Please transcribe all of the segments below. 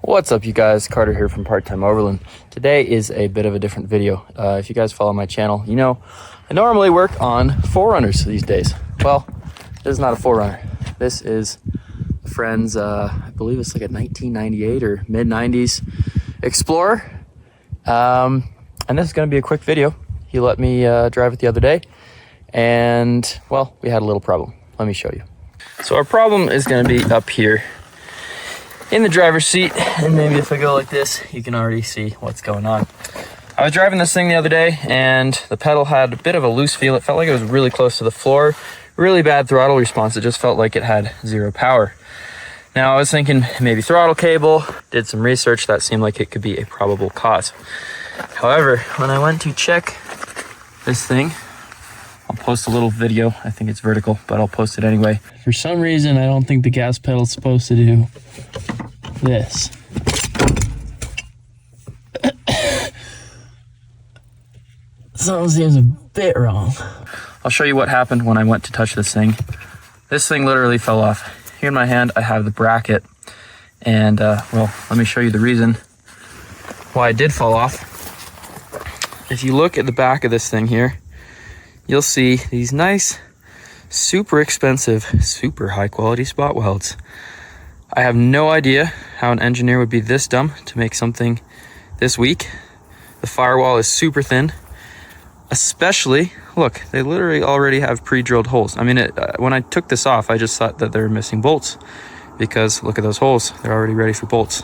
What's up, you guys? Carter here from Part-Time Overland. Today is a bit of a different video. If you guys follow my channel, you know I normally work on 4Runners these days. Well, this is not a 4Runner. This is a friend's, I believe it's like a 1998 or mid-90s Explorer. And this is going to be a quick video. He let me drive it the other day, and, well, we had a little problem. Let me show you. So our problem is going to be up here in the driver's seat, and maybe if I go like this, you can already see what's going on. I was driving this thing the other day, and the pedal had a bit of a loose feel. It felt like it was really close to the floor. Really bad throttle response. It just felt like it had zero power. Now I was thinking maybe throttle cable. Did some research. That seemed like it could be a probable cause. However, when I went to check this thing, I'll post a little video. I think it's vertical, but I'll post it anyway. For some reason, I don't think the gas pedal's supposed to do this. Something seems a bit wrong. I'll show you what happened when I went to touch this thing. This thing literally fell off. Here in my hand, I have the bracket. And, well, let me show you the reason why it did fall off. If you look at the back of this thing here, you'll see these nice, super expensive, super high quality spot welds. I have no idea how an engineer would be this dumb to make something this weak. The firewall is super thin. Especially, look, they literally already have pre-drilled holes. I mean, when I took this off, I just thought that they were missing bolts, because look at those holes. They're already ready for bolts.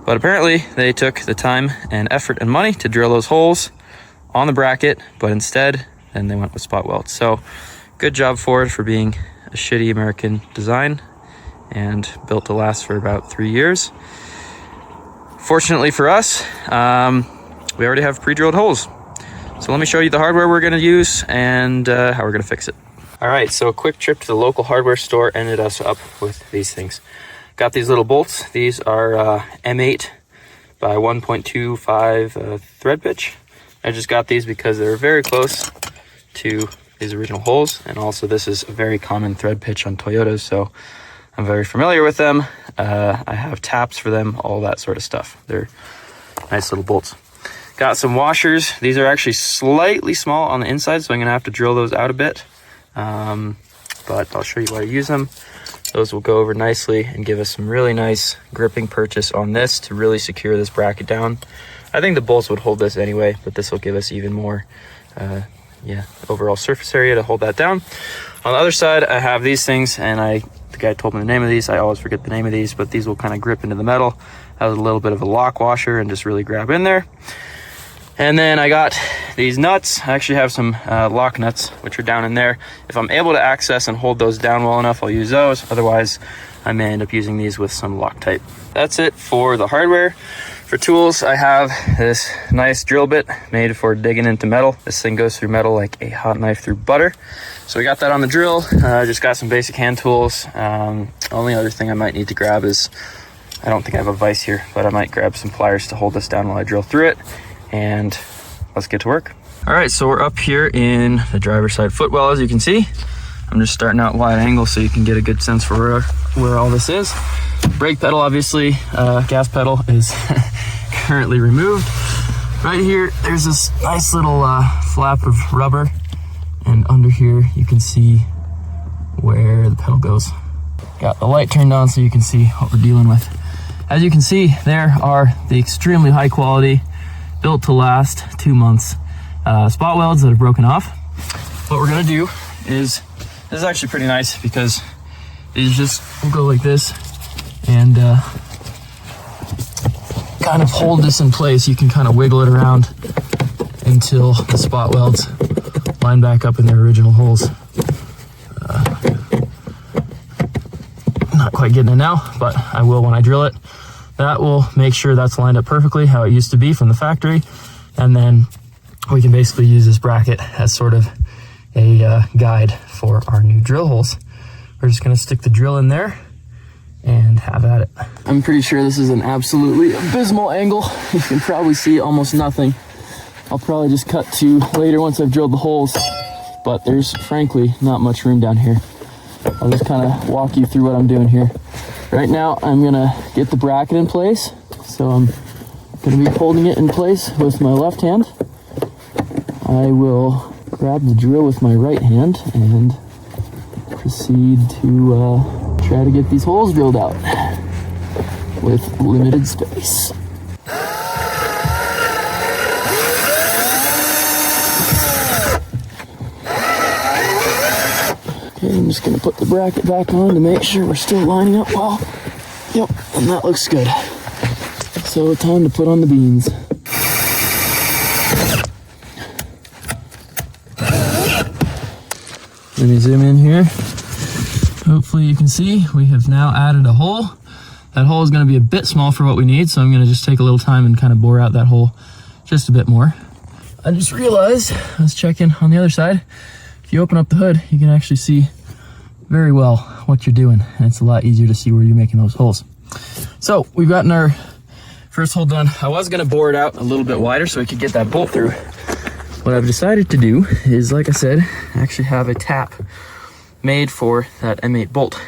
But apparently they took the time and effort and money to drill those holes on the bracket, but instead, then they went with spot welds. So good job Ford for being a shitty American design and built to last for about 3 years. Fortunately for us, we already have pre-drilled holes. So let me show you the hardware we're going to use and how we're going to fix it. All right, so a quick trip to the local hardware store ended us up with these things. Got these little bolts. These are M8 by 1.25 thread pitch. I just got these because they're very close to these original holes, and also this is a very common thread pitch on Toyotas, so I'm very familiar with them. I have taps for them, all that sort of stuff. They're nice little bolts. Got some washers. These are actually slightly small on the inside, so I'm gonna have to drill those out a bit, but I'll show you why I use them. Those will go over nicely and give us some really nice gripping purchase on this to really secure this bracket down. I think the bolts would hold this anyway, but this will give us even more overall surface area to hold that down. On the other side, I have these things, and the guy told me the name of these. I always forget the name of these, but these will kind of grip into the metal. Has a little bit of a lock washer and just really grab in there. And then I got these nuts. I actually have some lock nuts, which are down in there. If I'm able to access and hold those down well enough, I'll use those. Otherwise, I may end up using these with some Loctite. That's it for the hardware. For tools, I have this nice drill bit made for digging into metal. This thing goes through metal like a hot knife through butter. So we got that on the drill. Just got some basic hand tools. Only other thing I might need to grab is, I don't think I have a vise here, but I might grab some pliers to hold this down while I drill through it. And let's get to work. All right, so we're up here in the driver's side footwell, as you can see. I'm just starting out wide angle so you can get a good sense for where all this is. Brake pedal, obviously, gas pedal is currently removed. Right here, there's this nice little flap of rubber, and under here you can see where the pedal goes. Got the light turned on so you can see what we're dealing with. As you can see, there are the extremely high quality, built to last 2 months spot welds that have broken off. What we're gonna do is, this is actually pretty nice because these just will go like this and kind of hold this in place. You can kind of wiggle it around until the spot welds line back up in their original holes. Not quite getting it now, but I will when I drill it. That will make sure that's lined up perfectly how it used to be from the factory, and then we can basically use this bracket as sort of a guide for our new drill holes. We're just gonna stick the drill in there and have at it. I'm pretty sure this is an absolutely abysmal angle. You can probably see almost nothing. I'll probably just cut to later once I've drilled the holes, but there's frankly not much room down here. I'll just kind of walk you through what I'm doing here. Right now, I'm gonna get the bracket in place. So I'm gonna be holding it in place with my left hand. I will grab the drill with my right hand and proceed to try to get these holes drilled out with limited space. Okay, I'm just gonna put the bracket back on to make sure we're still lining up well. Yep, and that looks good. So time to put on the beans. Let me zoom in here. Hopefully you can see we have now added a hole. That hole is going to be a bit small for what we need, so I'm going to just take a little time and kind of bore out that hole just a bit more. I just realized, I was checking on the other side, if you open up the hood, you can actually see very well what you're doing, and it's a lot easier to see where you're making those holes. So we've gotten our first hole done. I was going to bore it out a little bit wider so we could get that bolt through. What I've decided to do is, like I said, actually have a tap made for that M8 bolt.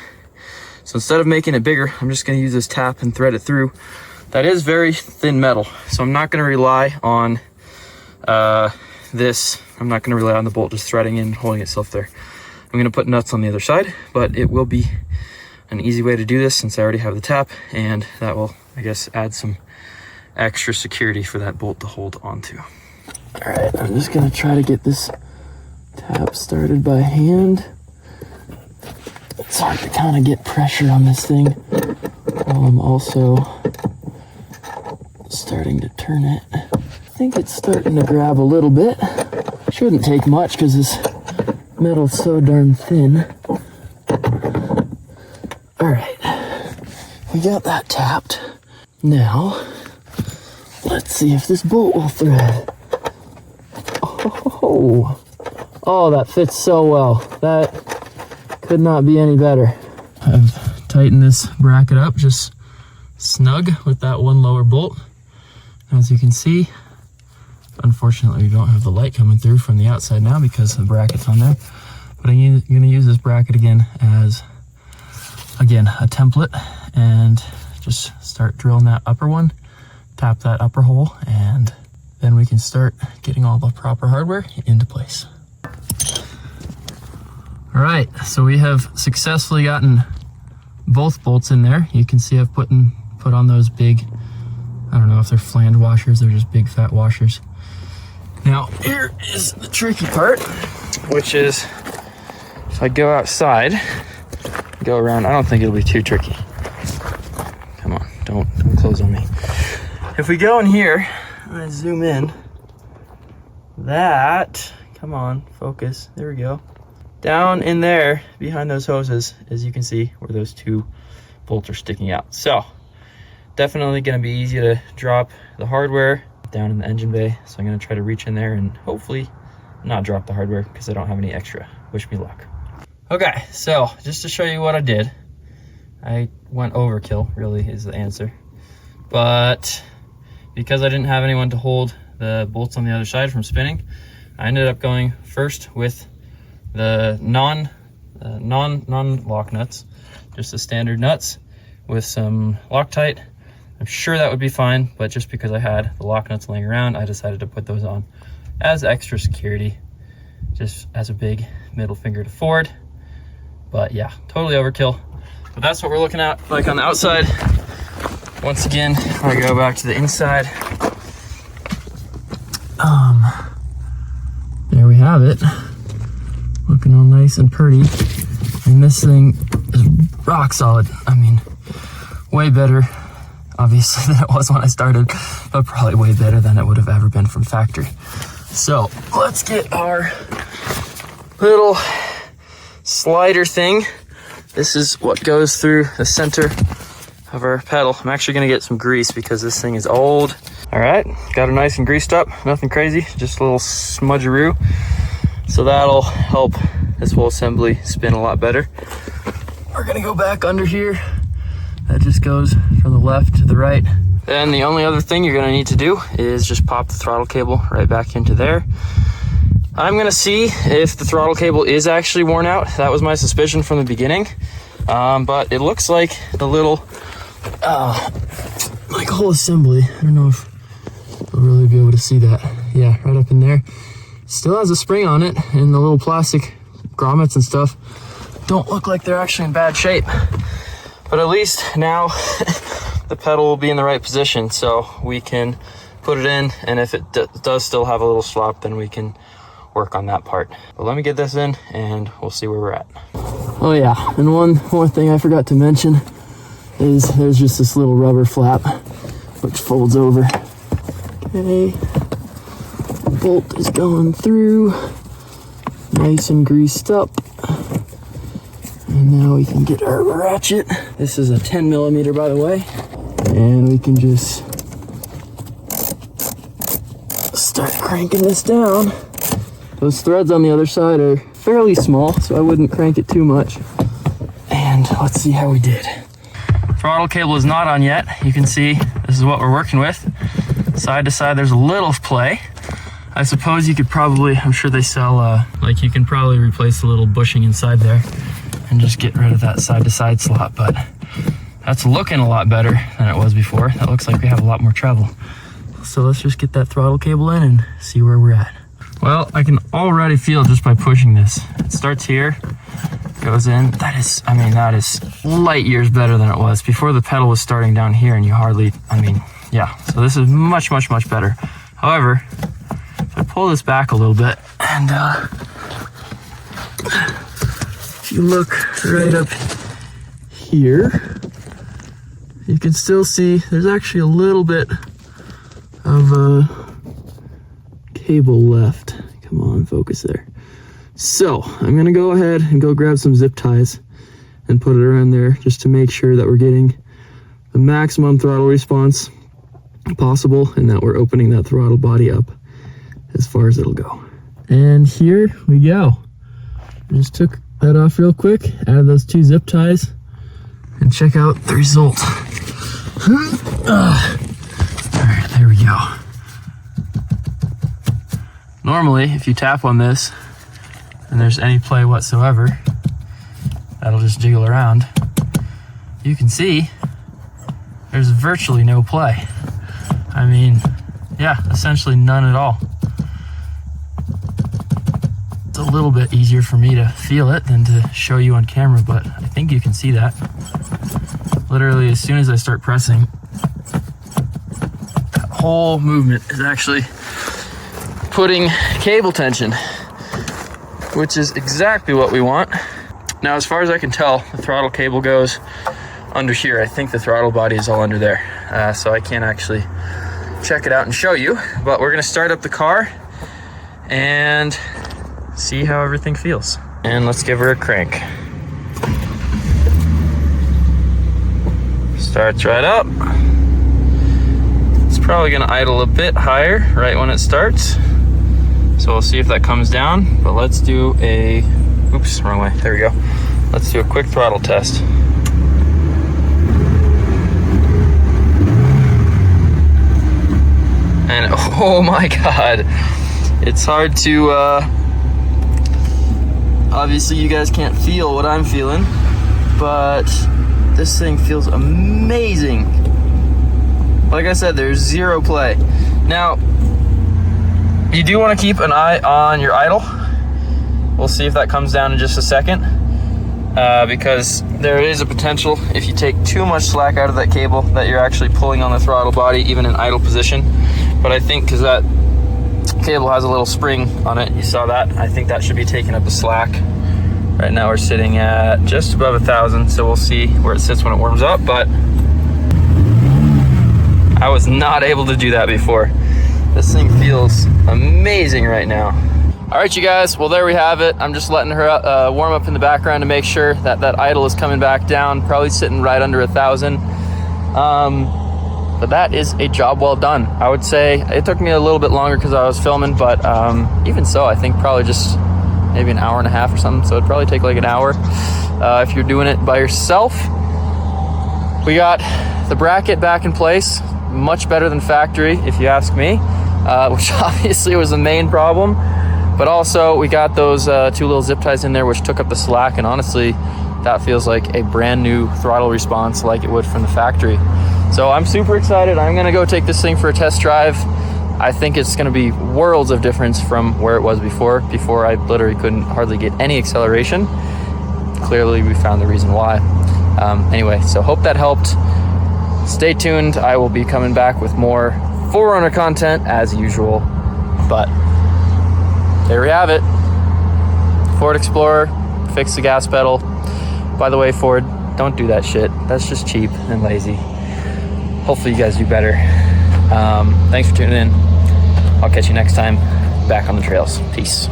So instead of making it bigger, I'm just going to use this tap and thread it through. That is very thin metal, so I'm not going to rely on this. I'm not going to rely on the bolt just threading in and holding itself there. I'm going to put nuts on the other side, but it will be an easy way to do this since I already have the tap, and that will, I guess, add some extra security for that bolt to hold onto. All right, I'm just going to try to get this tap started by hand. It's hard to kind of get pressure on this thing while I'm also starting to turn it. I think it's starting to grab a little bit. Shouldn't take much because this metal's so darn thin. All right, we got that tapped. Now, let's see if this bolt will thread. Oh, that fits so well. That could not be any better. I've tightened this bracket up just snug with that one lower bolt. As you can see, unfortunately we don't have the light coming through from the outside now because the bracket's on there. But I'm gonna use this bracket again as, again, a template, and just start drilling that upper one, tap that upper hole, and then we can start getting all the proper hardware into place. All right, so we have successfully gotten both bolts in there. You can see I've put on those big, I don't know if they're flange washers, they're just big fat washers. Now, here is the tricky part, which is if I go outside, go around, I don't think it'll be too tricky. Come on, don't close on me. If we go in here, I zoom in, that, come on, focus, there we go. Down in there, behind those hoses, as you can see, where those two bolts are sticking out. So, definitely gonna be easy to drop the hardware down in the engine bay. So I'm gonna try to reach in there and hopefully not drop the hardware because I don't have any extra. Wish me luck. Okay, so just to show you what I did, I went overkill, really is the answer. But because I didn't have anyone to hold the bolts on the other side from spinning, I ended up going first with the non-lock nuts, just the standard nuts with some Loctite. I'm sure that would be fine, but just because I had the lock nuts laying around, I decided to put those on as extra security, just as a big middle finger to Ford. But yeah, totally overkill. But that's what we're looking at like on the outside. Once again, I go back to the inside. There we have it. Looking all nice and pretty. And this thing is rock solid. I mean, way better, obviously, than it was when I started, but probably way better than it would have ever been from factory. So let's get our little slider thing. This is what goes through the center of our pedal. I'm actually gonna get some grease because this thing is old. All right, got it nice and greased up, nothing crazy, just a little smudgeroo. So that'll help this whole assembly spin a lot better. We're gonna go back under here. That just goes from the left to the right. Then the only other thing you're gonna need to do is just pop the throttle cable right back into there. I'm gonna see if the throttle cable is actually worn out. That was my suspicion from the beginning. But it looks like the little like whole assembly, I don't know if you'll really be able to see that. Yeah, right up in there. Still has a spring on it, and the little plastic grommets and stuff don't look like they're actually in bad shape. But at least now the pedal will be in the right position, so we can put it in, and if it does still have a little slop, then we can work on that part. But let me get this in and we'll see where we're at. Oh yeah, and one more thing I forgot to mention is there's just this little rubber flap which folds over. Okay, bolt is going through, nice and greased up. And now we can get our ratchet. This is a 10 millimeter, by the way. And we can just start cranking this down. Those threads on the other side are fairly small, so I wouldn't crank it too much. And let's see how we did. Throttle cable is not on yet. You can see this is what we're working with. Side to side, there's a little play. I suppose you could probably, I'm sure they sell, like you can probably replace the little bushing inside there and just get rid of that side to side slot, but that's looking a lot better than it was before. That looks like we have a lot more travel. So let's just get that throttle cable in and see where we're at. Well, I can already feel just by pushing this. It starts here, goes in. That is, I mean, that is light years better than it was. Before the pedal was starting down here and you hardly, I mean, yeah. So this is much, much, much better. However, if I pull this back a little bit and if you look right up here, you can still see there's actually a little bit of cable left. Come on, focus there. So I'm gonna go ahead and go grab some zip ties and put it around there just to make sure that we're getting the maximum throttle response possible and that we're opening that throttle body up as far as it'll go. And here we go. I just took that off real quick, added those 2 zip ties, and check out the result. All right, there we go. Normally, if you tap on this and there's any play whatsoever, that'll just jiggle around. You can see there's virtually no play. I mean, yeah, essentially none at all. It's a little bit easier for me to feel it than to show you on camera, but I think you can see that. Literally, as soon as I start pressing, that whole movement is actually putting cable tension, which is exactly what we want. Now, as far as I can tell, the throttle cable goes under here. I think the throttle body is all under there, so I can't actually check it out and show you, but we're gonna start up the car and see how everything feels. And let's give her a crank. Starts right up. It's probably gonna idle a bit higher right when it starts. So we'll see if that comes down, but let's do a, oops, wrong way, there we go. Let's do a quick throttle test. And oh my God, it's hard to, obviously you guys can't feel what I'm feeling, but this thing feels amazing. Like I said, there's zero play. Now, you do want to keep an eye on your idle. We'll see if that comes down in just a second, because there is a potential, if you take too much slack out of that cable, that you're actually pulling on the throttle body even in idle position. But I think because that cable has a little spring on it, you saw that, I think that should be taking up the slack. Right now we're sitting at just above 1,000, so we'll see where it sits when it warms up, but I was not able to do that before. This thing feels amazing right now. All right, you guys, well, there we have it. I'm just letting her warm up in the background to make sure that that idle is coming back down, probably sitting right under 1,000. But that is a job well done. I would say it took me a little bit longer because I was filming, but even so, I think probably just maybe an hour and a half or something. So it'd probably take like an hour if you're doing it by yourself. We got the bracket back in place, much better than factory, if you ask me, which obviously was the main problem. But also we got those 2 little zip ties in there, which took up the slack, and honestly, that feels like a brand new throttle response like it would from the factory. So I'm super excited. I'm gonna go take this thing for a test drive. I think it's gonna be worlds of difference from where it was before. Before I literally couldn't hardly get any acceleration. Clearly we found the reason why. Anyway, so hope that helped. Stay tuned. I will be coming back with more 4Runner content as usual. But there we have it. Ford Explorer, fix the gas pedal. By the way, Ford, don't do that shit. That's just cheap and lazy. Hopefully you guys do better. Thanks for tuning in. I'll catch you next time back on the trails. Peace.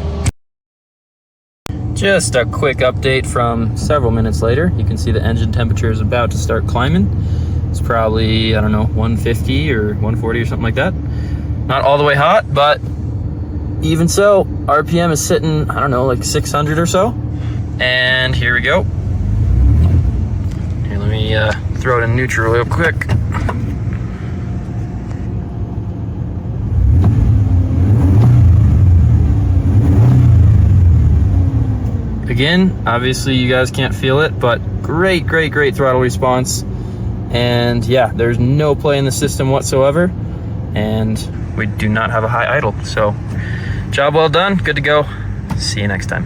Just a quick update from several minutes later. You can see the engine temperature is about to start climbing. It's probably, I don't know, 150 or 140 or something like that. Not all the way hot, but even so, RPM is sitting, I don't know, like 600 or so. And here we go. Here, let me throw it in neutral real quick. Again, obviously you guys can't feel it, but great throttle response. And yeah, there's no play in the system whatsoever. And we do not have a high idle. So job well done, good to go. See you next time.